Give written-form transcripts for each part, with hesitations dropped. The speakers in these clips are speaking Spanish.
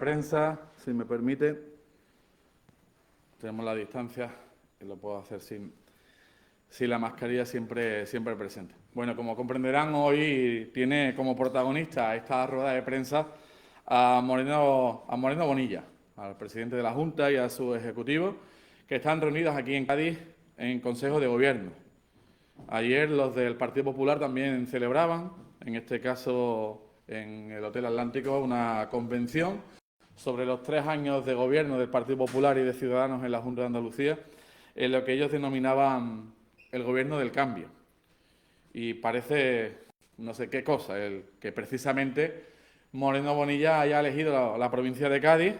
Prensa, si me permite. Tenemos la distancia y lo puedo hacer sin la mascarilla siempre presente. Bueno, como comprenderán, hoy tiene como protagonista esta rueda de prensa a Moreno Bonilla, al presidente de la Junta y a su ejecutivo, que están reunidos aquí en Cádiz en Consejo de Gobierno. Ayer los del Partido Popular también celebraban, en este caso en el Hotel Atlántico, una convención sobre los 3 años de gobierno del Partido Popular y de Ciudadanos en la Junta de Andalucía, en lo que ellos denominaban el gobierno del cambio. Y parece no sé qué cosa, el que precisamente Moreno Bonilla haya elegido la provincia de Cádiz,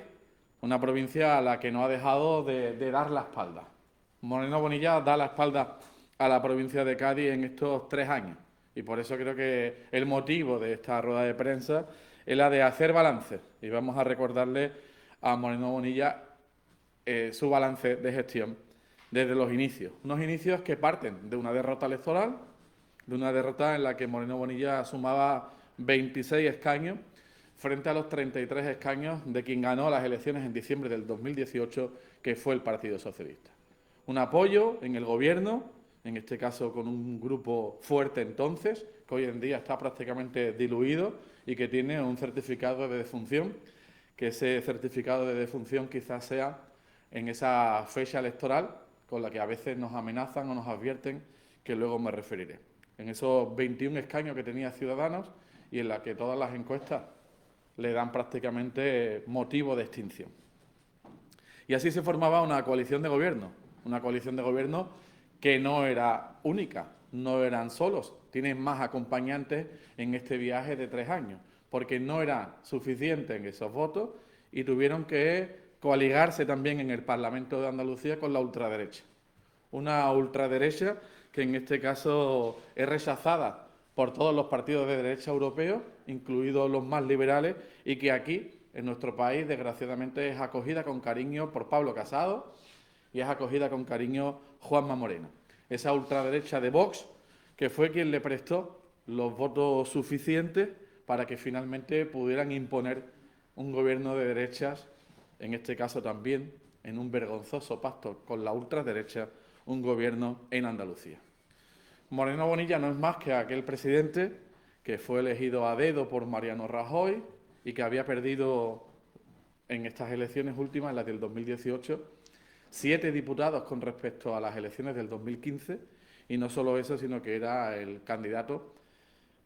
una provincia a la que no ha dejado de dar la espalda. Moreno Bonilla da la espalda a la provincia de Cádiz en estos 3 años. Y por eso creo que el motivo de esta rueda de prensa es la de hacer balance. Y vamos a recordarle a Moreno Bonilla su balance de gestión desde los inicios. Unos inicios que parten de una derrota electoral, de una derrota en la que Moreno Bonilla sumaba 26 escaños frente a los 33 escaños de quien ganó las elecciones en diciembre del 2018, que fue el Partido Socialista. Un apoyo en el Gobierno, en este caso con un grupo fuerte entonces, que hoy en día está prácticamente diluido y que tiene un certificado de defunción, que ese certificado de defunción quizás sea en esa fecha electoral con la que a veces nos amenazan o nos advierten, que luego me referiré. En esos 21 escaños que tenía Ciudadanos y en la que todas las encuestas le dan prácticamente motivo de extinción. Y así se formaba una coalición de gobierno que no era única, no eran solos, tienen más acompañantes en este viaje de 3 años, porque no era suficiente en esos votos y tuvieron que coaligarse también en el Parlamento de Andalucía con la ultraderecha. Una ultraderecha que en este caso es rechazada por todos los partidos de derecha europeos, incluidos los más liberales, y que aquí, en nuestro país, desgraciadamente es acogida con cariño por Pablo Casado y es acogida con cariño Juanma Moreno. Esa ultraderecha de Vox, que fue quien le prestó los votos suficientes para que finalmente pudieran imponer un gobierno de derechas, en este caso también en un vergonzoso pacto con la ultraderecha, un gobierno en Andalucía. Moreno Bonilla no es más que aquel presidente que fue elegido a dedo por Mariano Rajoy y que había perdido en estas elecciones últimas, las del 2018, 7 diputados con respecto a las elecciones del 2015, y no solo eso, sino que era el candidato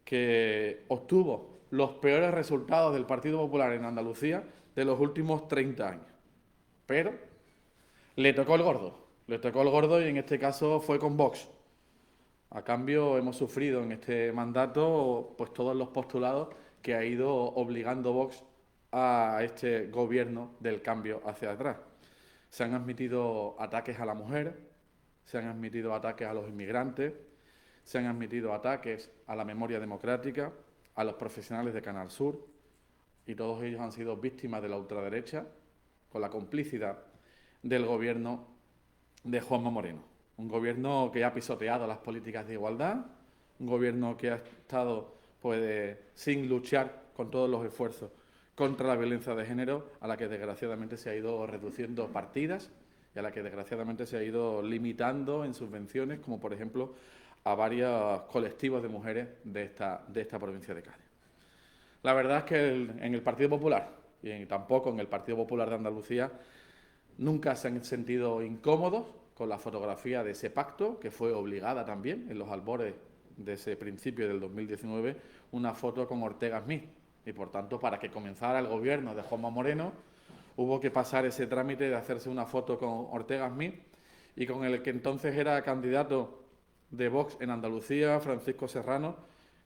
que obtuvo los peores resultados del Partido Popular en Andalucía de los últimos 30 años. Pero le tocó el gordo y en este caso fue con Vox. A cambio, hemos sufrido en este mandato pues todos los postulados que ha ido obligando Vox a este gobierno del cambio hacia atrás. Se han admitido ataques a la mujer, se han admitido ataques a los inmigrantes, se han admitido ataques a la memoria democrática, a los profesionales de Canal Sur, y todos ellos han sido víctimas de la ultraderecha con la complicidad del gobierno de Juanma Moreno. Un gobierno que ha pisoteado las políticas de igualdad, un gobierno que ha estado sin luchar con todos los esfuerzos contra la violencia de género, a la que desgraciadamente se ha ido reduciendo partidas y a la que desgraciadamente se ha ido limitando en subvenciones, como por ejemplo a varios colectivos de mujeres de esta provincia de Cádiz. La verdad es que en el Partido Popular y tampoco en el Partido Popular de Andalucía nunca se han sentido incómodos con la fotografía de ese pacto, que fue obligada también en los albores de ese principio del 2019, una foto con Ortega Smith. Y por tanto, para que comenzara el gobierno de Juanma Moreno, hubo que pasar ese trámite de hacerse una foto con Ortega Smith y con el que entonces era candidato de Vox en Andalucía, Francisco Serrano,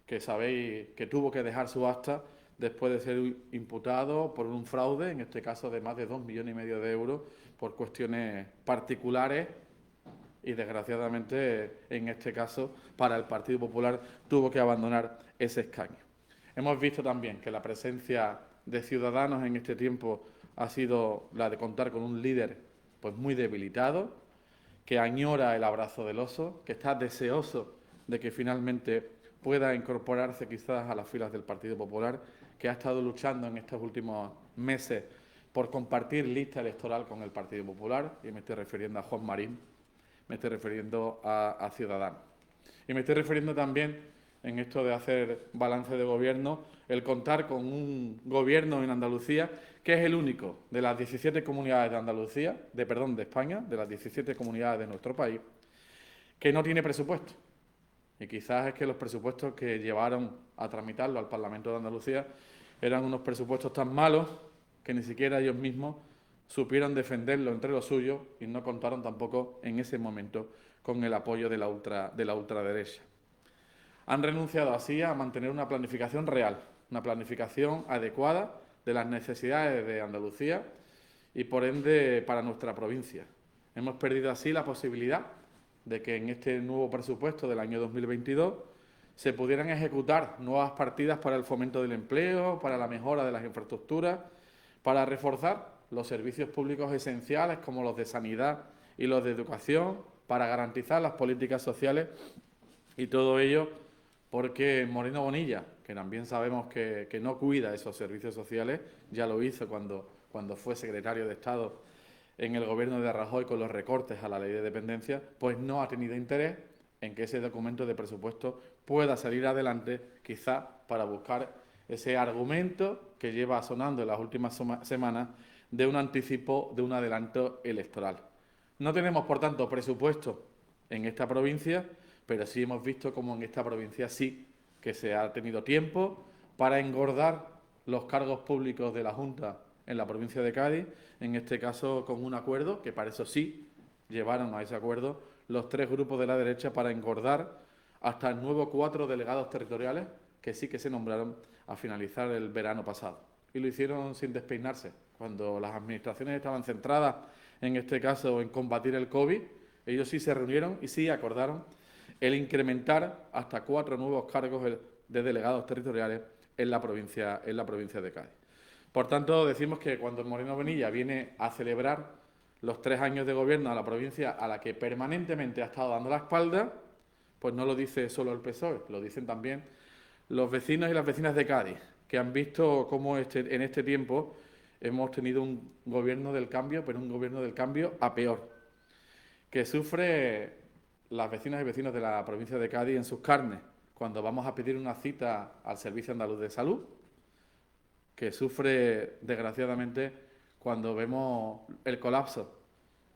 que sabéis que tuvo que dejar su acta después de ser imputado por un fraude, en este caso de más de 2,5 millones de euros, por cuestiones particulares y, desgraciadamente, en este caso, para el Partido Popular, tuvo que abandonar ese escaño. Hemos visto también que la presencia de Ciudadanos en este tiempo ha sido la de contar con un líder muy debilitado, que añora el abrazo del oso, que está deseoso de que finalmente pueda incorporarse quizás a las filas del Partido Popular, que ha estado luchando en estos últimos meses por compartir lista electoral con el Partido Popular, y me estoy refiriendo a Juan Marín, me estoy refiriendo a Ciudadanos. Y me estoy refiriendo también, en esto de hacer balance de gobierno, el contar con un gobierno en Andalucía que es el único de las 17 comunidades de Andalucía, de España, de las 17 comunidades de nuestro país, que no tiene presupuesto. Y quizás es que los presupuestos que llevaron a tramitarlo al Parlamento de Andalucía eran unos presupuestos tan malos que ni siquiera ellos mismos supieron defenderlo entre los suyos y no contaron tampoco en ese momento con el apoyo de la ultraderecha. Han renunciado así a mantener una planificación real, una planificación adecuada de las necesidades de Andalucía y, por ende, para nuestra provincia. Hemos perdido así la posibilidad de que en este nuevo presupuesto del año 2022 se pudieran ejecutar nuevas partidas para el fomento del empleo, para la mejora de las infraestructuras, para reforzar los servicios públicos esenciales como los de sanidad y los de educación, para garantizar las políticas sociales y todo ello porque Moreno Bonilla, que también sabemos que no cuida esos servicios sociales, ya lo hizo cuando fue secretario de Estado en el gobierno de Rajoy con los recortes a la ley de dependencia, pues no ha tenido interés en que ese documento de presupuesto pueda salir adelante, quizá para buscar ese argumento que lleva sonando en las últimas semanas de un anticipo, de un adelanto electoral. No tenemos, por tanto, presupuesto en esta provincia, pero sí hemos visto cómo en esta provincia sí que se ha tenido tiempo para engordar los cargos públicos de la Junta en la provincia de Cádiz, en este caso con un acuerdo, que para eso sí llevaron a ese acuerdo los tres grupos de la derecha para engordar hasta el nuevo 4 delegados territoriales que sí que se nombraron a finalizar el verano pasado. Y lo hicieron sin despeinarse. Cuando las administraciones estaban centradas, en este caso, en combatir el COVID, ellos sí se reunieron y sí acordaron el incrementar hasta 4 nuevos cargos de delegados territoriales en la provincia de Cádiz. Por tanto, decimos que cuando Moreno Bonilla viene a celebrar los 3 años de gobierno a la provincia a la que permanentemente ha estado dando la espalda, pues no lo dice solo el PSOE, lo dicen también los vecinos y las vecinas de Cádiz, que han visto cómo en este tiempo hemos tenido un gobierno del cambio, pero un gobierno del cambio a peor, que sufre las vecinas y vecinos de la provincia de Cádiz en sus carnes cuando vamos a pedir una cita al Servicio Andaluz de Salud, que sufre, desgraciadamente, cuando vemos el colapso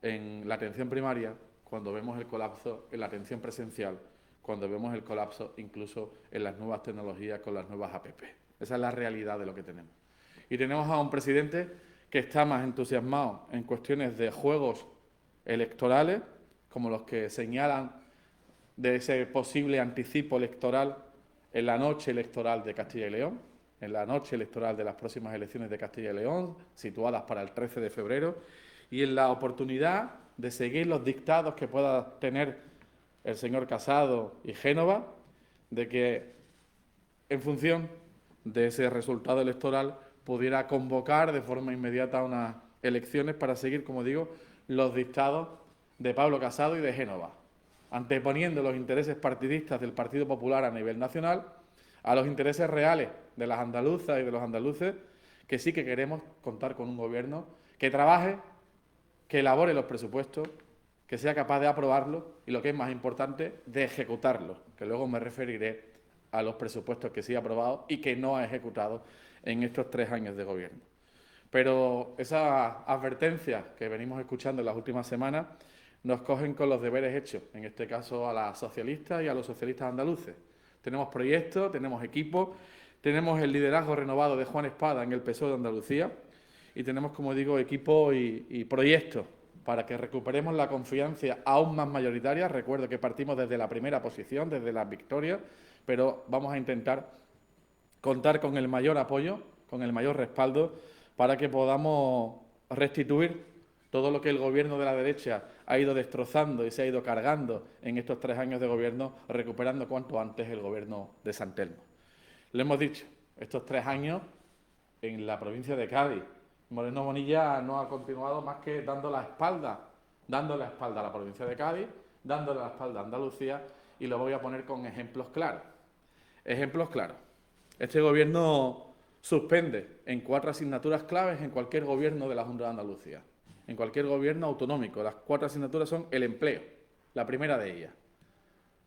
en la atención primaria, cuando vemos el colapso en la atención presencial, cuando vemos el colapso incluso en las nuevas tecnologías con las nuevas APP. Esa es la realidad de lo que tenemos. Y tenemos a un presidente que está más entusiasmado en cuestiones de juegos electorales, como los que señalan de ese posible anticipo electoral en la noche electoral de Castilla y León, en la noche electoral de las próximas elecciones de Castilla y León, situadas para el 13 de febrero, y en la oportunidad de seguir los dictados que pueda tener el señor Casado y Génova, de que, en función de ese resultado electoral, pudiera convocar de forma inmediata unas elecciones para seguir, como digo, los dictados de Pablo Casado y de Génova, anteponiendo los intereses partidistas del Partido Popular a nivel nacional a los intereses reales de las andaluzas y de los andaluces, que sí que queremos contar con un gobierno que trabaje, que elabore los presupuestos, que sea capaz de aprobarlos y, lo que es más importante, de ejecutarlos, que luego me referiré a los presupuestos que sí ha aprobado y que no ha ejecutado en estos 3 años de gobierno. Pero esas advertencias que venimos escuchando en las últimas semanas nos cogen con los deberes hechos, en este caso a las socialistas y a los socialistas andaluces. Tenemos proyectos, tenemos equipos, tenemos el liderazgo renovado de Juan Espada en el PSOE de Andalucía y tenemos, como digo, equipo y proyectos para que recuperemos la confianza aún más mayoritaria. Recuerdo que partimos desde la primera posición, desde las victorias, pero vamos a intentar contar con el mayor apoyo, con el mayor respaldo, para que podamos restituir todo lo que el gobierno de la derecha ha ido destrozando y se ha ido cargando en estos 3 años de gobierno, recuperando cuanto antes el gobierno de San Telmo. Lo hemos dicho, estos 3 años en la provincia de Cádiz, Moreno Bonilla no ha continuado más que dando la espalda a la provincia de Cádiz, dándole la espalda a Andalucía, y lo voy a poner con ejemplos claros. Ejemplos claros. Este gobierno suspende en 4 asignaturas claves en cualquier gobierno de la Junta de Andalucía, en cualquier gobierno autonómico. Las 4 asignaturas son el empleo, la primera de ellas.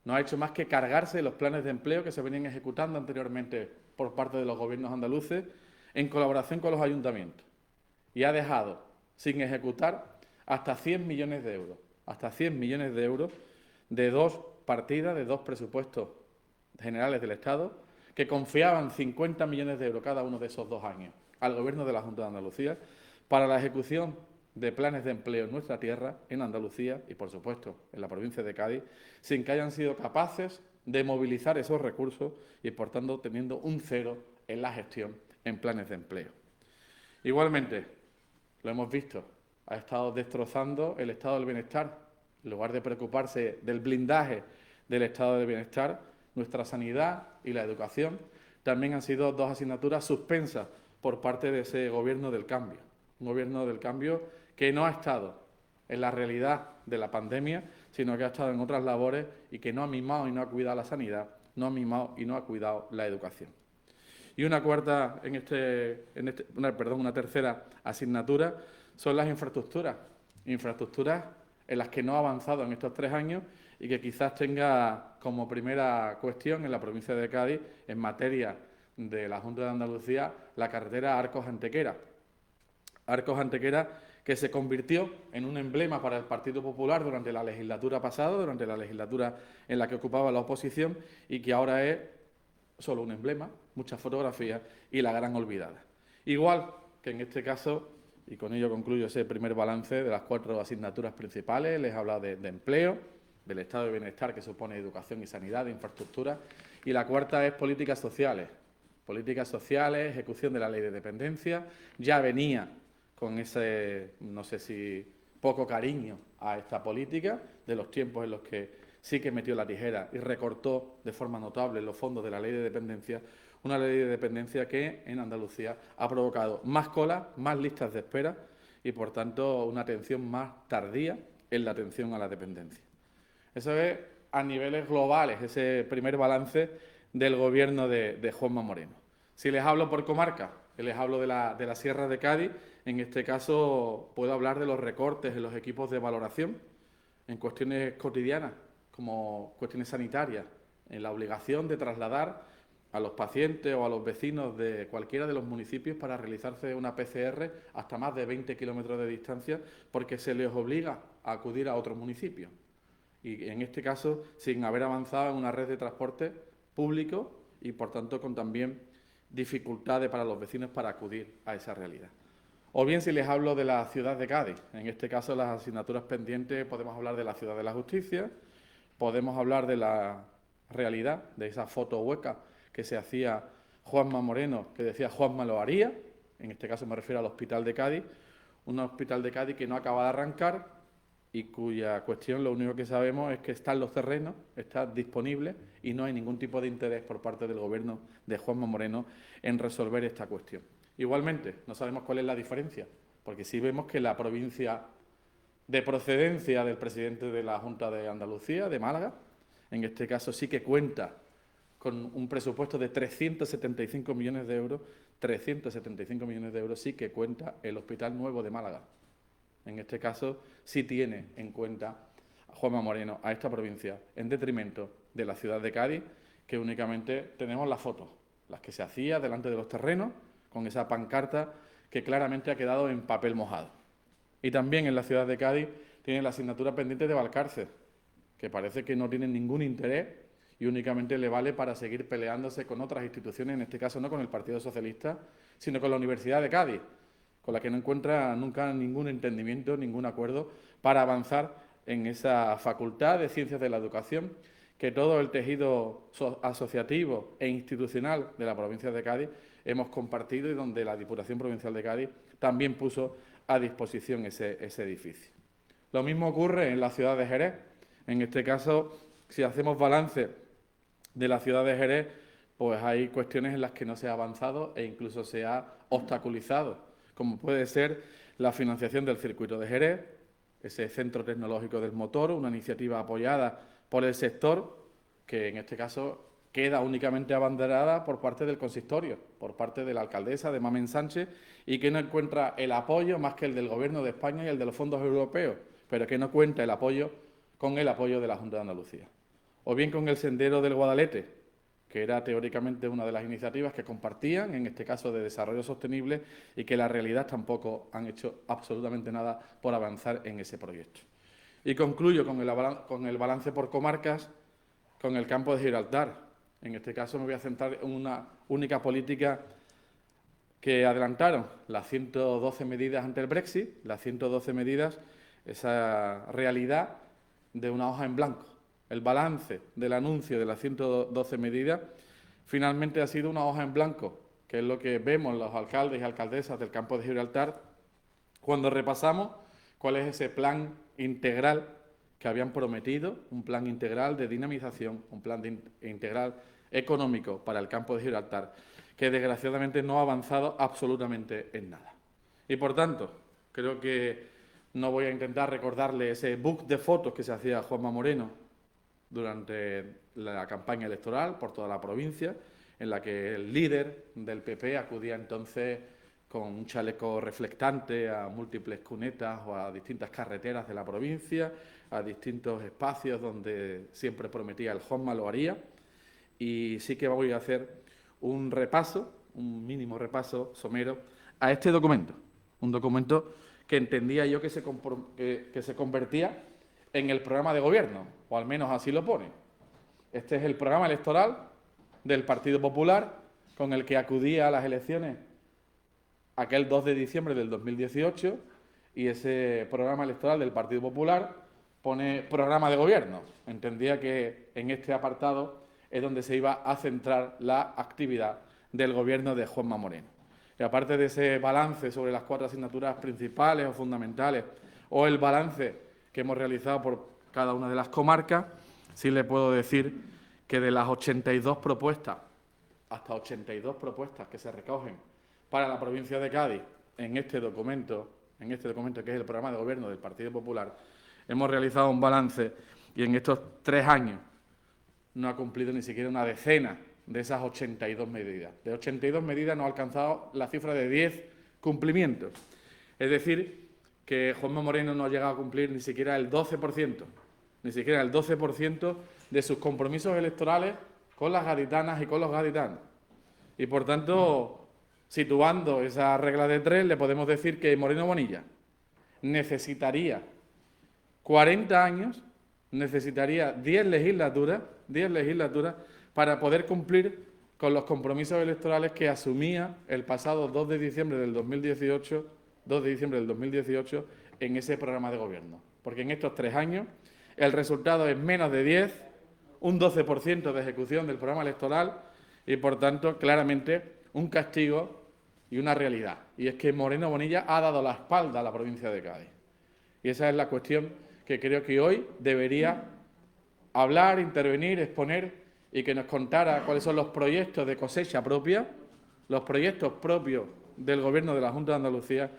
No ha hecho más que cargarse los planes de empleo que se venían ejecutando anteriormente por parte de los gobiernos andaluces en colaboración con los ayuntamientos. Y ha dejado sin ejecutar hasta 100 millones de euros, hasta 100 millones de euros de 2 partidas, de 2 presupuestos generales del Estado, que confiaban 50 millones de euros cada uno de esos 2 años al Gobierno de la Junta de Andalucía para la ejecución de planes de empleo en nuestra tierra, en Andalucía y, por supuesto, en la provincia de Cádiz, sin que hayan sido capaces de movilizar esos recursos y, por tanto, teniendo un cero en la gestión en planes de empleo. Igualmente, lo hemos visto, ha estado destrozando el estado del bienestar. En lugar de preocuparse del blindaje del estado del bienestar, nuestra sanidad y la educación también han sido 2 asignaturas suspensas por parte de ese Gobierno del Cambio. Un Gobierno del Cambio que no ha estado en la realidad de la pandemia, sino que ha estado en otras labores y que no ha mimado y no ha cuidado la sanidad, no ha mimado y no ha cuidado la educación. Y una tercera asignatura son las infraestructuras. Infraestructuras en las que no ha avanzado en estos 3 años y que quizás tenga como primera cuestión en la provincia de Cádiz, en materia de la Junta de Andalucía, la carretera Arcos-Antequera. Arcos-Antequera, que se convirtió en un emblema para el Partido Popular durante la legislatura pasada, durante la legislatura en la que ocupaba la oposición, y que ahora es solo un emblema, muchas fotografías y la gran olvidada. Igual que en este caso, y con ello concluyo ese primer balance de las 4 asignaturas principales, les he hablado de empleo, del estado de bienestar que supone educación y sanidad, de infraestructura, y la cuarta es políticas sociales, ejecución de la ley de dependencia. Ya venía con ese, no sé si poco cariño a esta política, de los tiempos en los que sí que metió la tijera y recortó de forma notable los fondos de la ley de dependencia, una ley de dependencia que en Andalucía ha provocado más colas, más listas de espera y, por tanto, una atención más tardía en la atención a la dependencia. Eso es a niveles globales, ese primer balance del Gobierno de Juanma Moreno. Si les hablo por comarca, les hablo de la Sierra de Cádiz, en este caso puedo hablar de los recortes en los equipos de valoración, en cuestiones cotidianas, como cuestiones sanitarias, en la obligación de trasladar a los pacientes o a los vecinos de cualquiera de los municipios para realizarse una PCR hasta más de 20 kilómetros de distancia, porque se les obliga a acudir a otro municipio. Y en este caso, sin haber avanzado en una red de transporte público y, por tanto, con también dificultades para los vecinos para acudir a esa realidad. O bien, si les hablo de la ciudad de Cádiz, en este caso las asignaturas pendientes, podemos hablar de la ciudad de la justicia, podemos hablar de la realidad, de esa foto hueca que se hacía Juanma Moreno, que decía Juanma lo haría, en este caso me refiero al Hospital de Cádiz, un hospital de Cádiz que no acaba de arrancar y cuya cuestión lo único que sabemos es que están los terrenos, está disponible y no hay ningún tipo de interés por parte del Gobierno de Juanma Moreno en resolver esta cuestión. Igualmente, no sabemos cuál es la diferencia, porque sí vemos que la provincia de procedencia del presidente de la Junta de Andalucía, de Málaga, en este caso sí que cuenta con un presupuesto de 375 millones de euros, 375 millones de euros sí que cuenta el Hospital Nuevo de Málaga. En este caso sí tiene en cuenta a Juanma Moreno, a esta provincia, en detrimento de la ciudad de Cádiz, que únicamente tenemos las fotos, las que se hacía delante de los terrenos, con esa pancarta que claramente ha quedado en papel mojado. Y también en la ciudad de Cádiz tiene la asignatura pendiente de Valcárcel, que parece que no tiene ningún interés y únicamente le vale para seguir peleándose con otras instituciones, en este caso no con el Partido Socialista, sino con la Universidad de Cádiz, con la que no encuentra nunca ningún entendimiento, ningún acuerdo para avanzar en esa facultad de Ciencias de la Educación que todo el tejido asociativo e institucional de la provincia de Cádiz hemos compartido y donde la Diputación Provincial de Cádiz también puso a disposición ese edificio. Lo mismo ocurre en la ciudad de Jerez. En este caso, si hacemos balance de la ciudad de Jerez, pues hay cuestiones en las que no se ha avanzado e incluso se ha obstaculizado, como puede ser la financiación del circuito de Jerez, ese centro tecnológico del motor, una iniciativa apoyada por el sector, que en este caso queda únicamente abanderada por parte del consistorio, por parte de la alcaldesa de Mamen Sánchez, y que no encuentra el apoyo más que el del Gobierno de España y el de los fondos europeos, pero que no cuenta con el apoyo de la Junta de Andalucía. O bien con el sendero del Guadalete, que era teóricamente una de las iniciativas que compartían, en este caso de desarrollo sostenible, y que la realidad tampoco han hecho absolutamente nada por avanzar en ese proyecto. Y concluyo con el balance por comarcas, con el campo de Gibraltar. En este caso me voy a centrar en una única política que adelantaron, las 112 medidas ante el Brexit, las 112 medidas, esa realidad de una hoja en blanco. El balance del anuncio de las 112 medidas finalmente ha sido una hoja en blanco, que es lo que vemos los alcaldes y alcaldesas del campo de Gibraltar cuando repasamos cuál es ese plan integral que habían prometido, un plan integral de dinamización, un plan integral económico para el campo de Gibraltar, que desgraciadamente no ha avanzado absolutamente en nada. Y por tanto, creo que no voy a intentar recordarle ese book de fotos que se hacía Juanma Moreno durante la campaña electoral por toda la provincia, en la que el líder del PP acudía entonces con un chaleco reflectante a múltiples cunetas o a distintas carreteras de la provincia, a distintos espacios donde siempre prometía el Juanma lo haría. Y sí que voy a hacer un repaso, un mínimo repaso somero, a este documento. Un documento que entendía yo que se convertía en el programa de gobierno, o al menos así lo pone. Este es el programa electoral del Partido Popular con el que acudía a las elecciones aquel 2 de diciembre del 2018, y ese programa electoral del Partido Popular pone programa de gobierno. Entendía que en este apartado es donde se iba a centrar la actividad del gobierno de Juanma Moreno. Y aparte de ese balance sobre las 4 asignaturas principales o fundamentales, o el balance que hemos realizado por cada una de las comarcas, sí le puedo decir que de las 82 propuestas, hasta 82 propuestas que se recogen para la provincia de Cádiz en este documento que es el programa de gobierno del Partido Popular, hemos realizado un balance y en estos 3 años no ha cumplido ni siquiera una decena de esas 82 medidas. De 82 medidas no ha alcanzado la cifra de 10 cumplimientos. Es decir, que Juanma Moreno no ha llegado a cumplir ni siquiera el 12%, de sus compromisos electorales con las gaditanas y con los gaditanos. Y, por tanto, situando esa regla de 3, le podemos decir que Moreno Bonilla necesitaría 40 años, necesitaría 10 legislaturas para poder cumplir con los compromisos electorales que asumía el pasado 2 de diciembre del 2018 en ese programa de gobierno. Porque en estos 3 años el resultado es menos de 10, un 12% de ejecución del programa electoral y, por tanto, claramente un castigo y una realidad. Y es que Moreno Bonilla ha dado la espalda a la provincia de Cádiz. Y esa es la cuestión que creo que hoy debería hablar, intervenir, exponer y que nos contara cuáles son los proyectos de cosecha propia, los proyectos propios del Gobierno de la Junta de Andalucía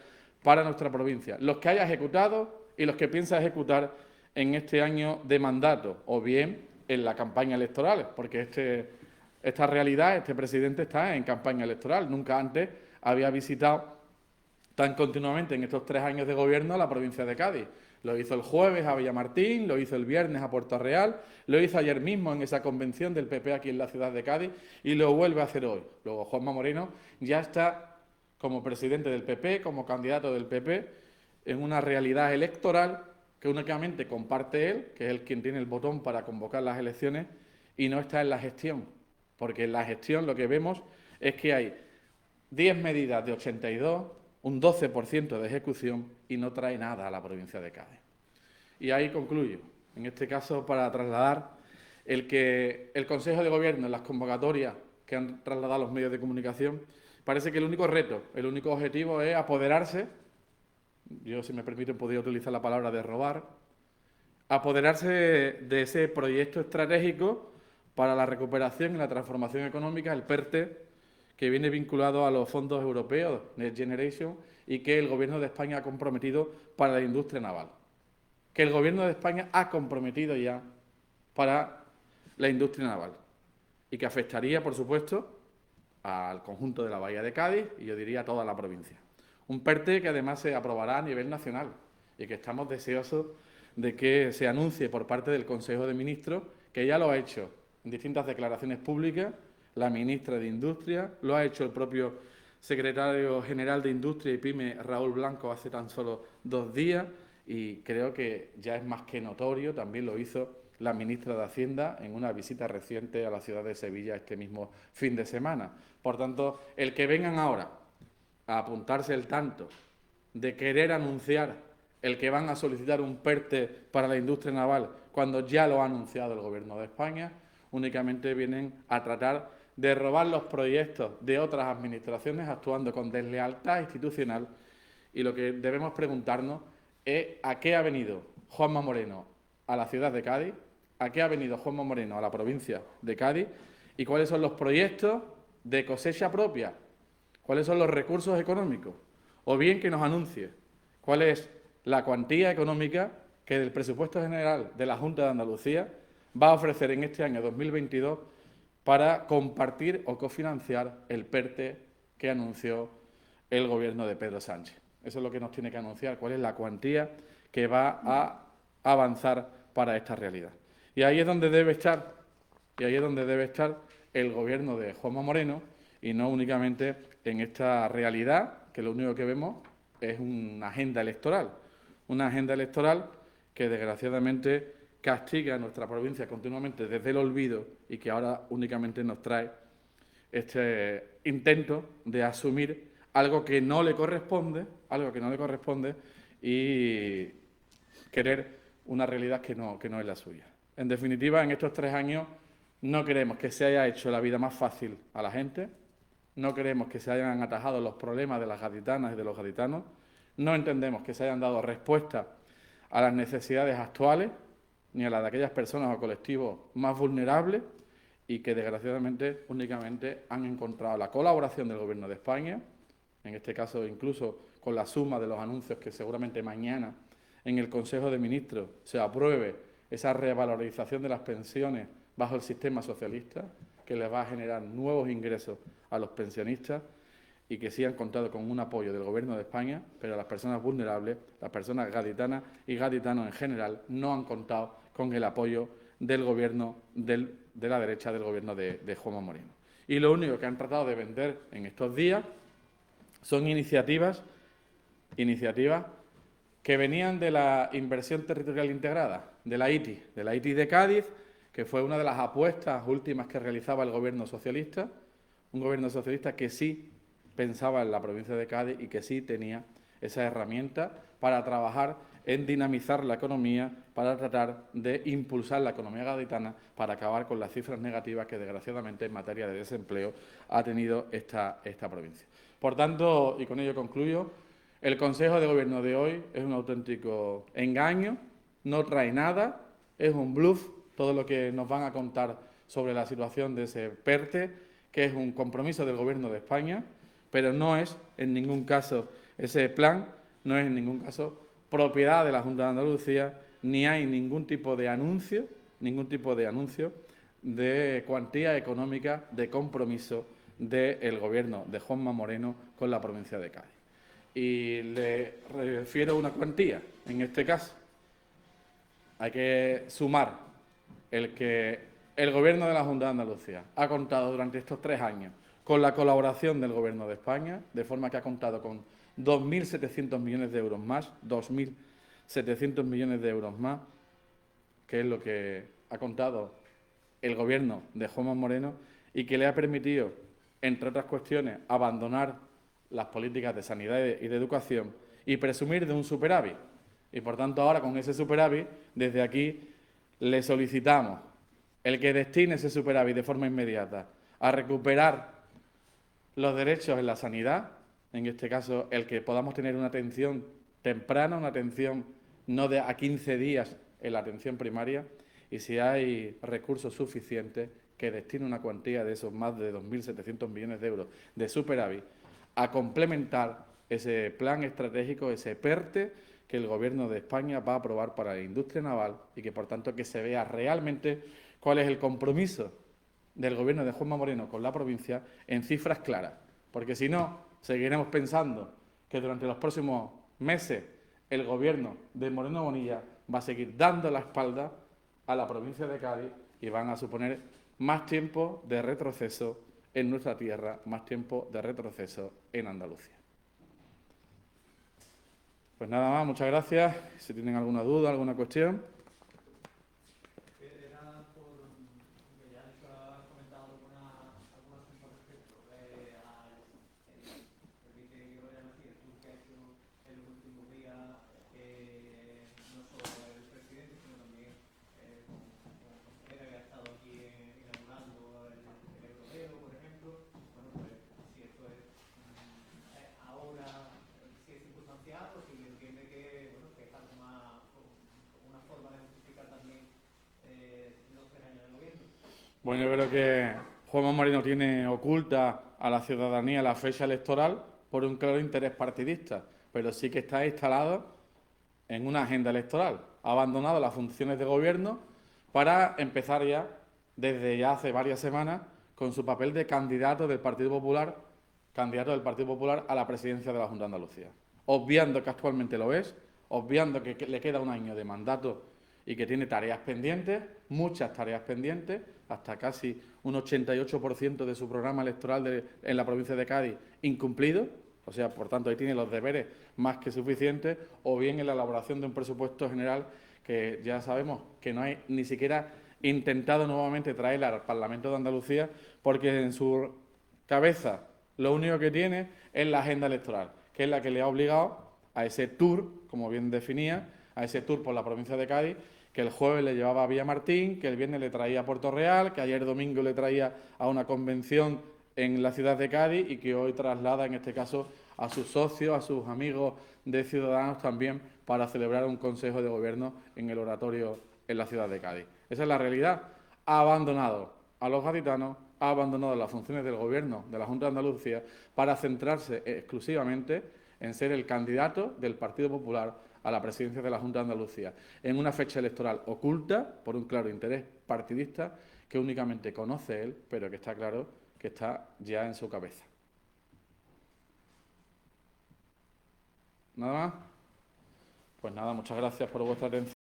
para nuestra provincia, los que haya ejecutado y los que piensa ejecutar en este año de mandato o bien en la campaña electoral, porque esta realidad, este presidente está en campaña electoral. Nunca antes había visitado tan continuamente en estos 3 años de gobierno la provincia de Cádiz. Lo hizo el jueves a Villamartín, lo hizo el viernes a Puerto Real, lo hizo ayer mismo en esa convención del PP aquí en la ciudad de Cádiz y lo vuelve a hacer hoy. Luego Juanma Moreno ya está como presidente del PP, como candidato del PP, en una realidad electoral que únicamente comparte él, que es el quien tiene el botón para convocar las elecciones, y no está en la gestión. Porque en la gestión lo que vemos es que hay 10 medidas de 82, un 12% de ejecución y no trae nada a la provincia de Cádiz. Y ahí concluyo, en este caso para trasladar que el Consejo de Gobierno en las convocatorias que han trasladado los medios de comunicación, parece que el único reto, el único objetivo es apoderarse, yo si me permiten podría utilizar la palabra de robar, apoderarse de ese proyecto estratégico para la recuperación y la transformación económica, el PERTE, que viene vinculado a los fondos europeos, Next Generation, y que el Gobierno de España ha comprometido para la industria naval. Que el Gobierno de España ha comprometido ya para la industria naval. y que afectaría, por supuesto, al conjunto de la Bahía de Cádiz y yo diría a toda la provincia. Un PERTE que además se aprobará a nivel nacional y que estamos deseosos de que se anuncie por parte del Consejo de Ministros, que ya lo ha hecho en distintas declaraciones públicas la ministra de Industria, lo ha hecho el propio secretario general de Industria y PYME, Raúl Blanco, hace tan solo 2 días, y creo que ya es más que notorio, también lo hizo la ministra de Hacienda en una visita reciente a la ciudad de Sevilla este mismo fin de semana. Por tanto, el que vengan ahora a apuntarse el tanto de querer anunciar el que van a solicitar un PERTE para la industria naval cuando ya lo ha anunciado el Gobierno de España, únicamente vienen a tratar de robar los proyectos de otras administraciones actuando con deslealtad institucional, y lo que debemos preguntarnos es a qué ha venido Juanma Moreno a la ciudad de Cádiz, a qué ha venido Juanma Moreno a la provincia de Cádiz y cuáles son los proyectos de cosecha propia, cuáles son los recursos económicos, o bien que nos anuncie cuál es la cuantía económica que del presupuesto general de la Junta de Andalucía va a ofrecer en este año 2022 para compartir o cofinanciar el PERTE que anunció el Gobierno de Pedro Sánchez. Eso es lo que nos tiene que anunciar, cuál es la cuantía que va a avanzar para esta realidad. Y ahí es donde debe estar, el Gobierno de Juanma Moreno, y no únicamente en esta realidad, que lo único que vemos es una agenda electoral que desgraciadamente castiga a nuestra provincia continuamente desde el olvido y que ahora únicamente nos trae este intento de asumir algo que no le corresponde y querer una realidad que no es la suya. En definitiva, en estos 3 años no queremos que se haya hecho la vida más fácil a la gente, no queremos que se hayan atajado los problemas de las gaditanas y de los gaditanos, no entendemos que se hayan dado respuestas a las necesidades actuales ni a las de aquellas personas o colectivos más vulnerables y que desgraciadamente únicamente han encontrado la colaboración del Gobierno de España, en este caso incluso con la suma de los anuncios que seguramente mañana en el Consejo de Ministros se apruebe esa revalorización de las pensiones bajo el sistema socialista, que les va a generar nuevos ingresos a los pensionistas y que sí han contado con un apoyo del Gobierno de España, pero las personas vulnerables, las personas gaditanas y gaditanos en general, no han contado con el apoyo del Gobierno de la derecha, del Gobierno de Juanma Moreno. Y lo único que han tratado de vender en estos días son iniciativas que venían de la inversión territorial integrada, de la ITI de Cádiz, que fue una de las apuestas últimas que realizaba el Gobierno socialista, un Gobierno socialista que sí pensaba en la provincia de Cádiz y que sí tenía esa herramienta para trabajar en dinamizar la economía, para tratar de impulsar la economía gaditana, para acabar con las cifras negativas que desgraciadamente en materia de desempleo ha tenido esta provincia. Por tanto, y con ello concluyo, el Consejo de Gobierno de hoy es un auténtico engaño, no trae nada, es un bluff todo lo que nos van a contar sobre la situación de ese PERTE, que es un compromiso del Gobierno de España, pero no es en ningún caso ese plan, no es en ningún caso propiedad de la Junta de Andalucía, ni hay ningún tipo de anuncio de cuantía económica, de compromiso del Gobierno de Juanma Moreno con la provincia de Cádiz. Y le refiero a una cuantía, en este caso. Hay que sumar el que el Gobierno de la Junta de Andalucía ha contado durante estos 3 años con la colaboración del Gobierno de España, de forma que ha contado con 2.700 millones de euros más, 2.700 millones de euros más, que es lo que ha contado el Gobierno de Juanma Moreno y que le ha permitido, entre otras cuestiones, abandonar las políticas de sanidad y de educación y presumir de un superávit. Y, por tanto, ahora con ese superávit, desde aquí le solicitamos el que destine ese superávit de forma inmediata a recuperar los derechos en la sanidad, en este caso el que podamos tener una atención temprana, una atención no de a 15 días en la atención primaria, y si hay recursos suficientes, que destine una cuantía de esos más de 2.700 millones de euros de superávit a complementar ese plan estratégico, ese PERTE que el Gobierno de España va a aprobar para la industria naval y que, por tanto, que se vea realmente cuál es el compromiso del gobierno de Juanma Moreno con la provincia en cifras claras, porque si no, seguiremos pensando que durante los próximos meses el gobierno de Moreno Bonilla va a seguir dando la espalda a la provincia de Cádiz y van a suponer más tiempo de retroceso en nuestra tierra, más tiempo de retroceso en Andalucía. Pues nada más, muchas gracias. Si tienen alguna duda, alguna cuestión. Bueno, yo creo que Juanma Moreno tiene oculta a la ciudadanía la fecha electoral por un claro interés partidista, pero sí que está instalado en una agenda electoral. Ha abandonado las funciones de gobierno para empezar ya, desde ya hace varias semanas, con su papel de candidato del Partido Popular a la presidencia de la Junta de Andalucía. Obviando que actualmente lo es, obviando que le queda un año de mandato y que tiene tareas pendientes, muchas tareas pendientes, hasta casi un 88% de su programa electoral en la provincia de Cádiz incumplido. O sea, por tanto, ahí tiene los deberes más que suficientes, o bien en la elaboración de un presupuesto general que ya sabemos que no hay ni siquiera intentado nuevamente traer al Parlamento de Andalucía, porque en su cabeza lo único que tiene es la agenda electoral, que es la que le ha obligado a ese tour, como bien definía, a ese tour por la provincia de Cádiz, que el jueves le llevaba a Villamartín, que el viernes le traía a Puerto Real, que ayer domingo le traía a una convención en la ciudad de Cádiz y que hoy traslada, en este caso, a sus socios, a sus amigos de Ciudadanos también, para celebrar un consejo de gobierno en el oratorio en la ciudad de Cádiz. Esa es la realidad. Ha abandonado a los gaditanos, ha abandonado las funciones del gobierno de la Junta de Andalucía para centrarse exclusivamente en ser el candidato del Partido Popular a la presidencia de la Junta de Andalucía, en una fecha electoral oculta por un claro interés partidista que únicamente conoce él, pero que está claro que está ya en su cabeza. ¿Nada más? Pues nada, muchas gracias por vuestra atención.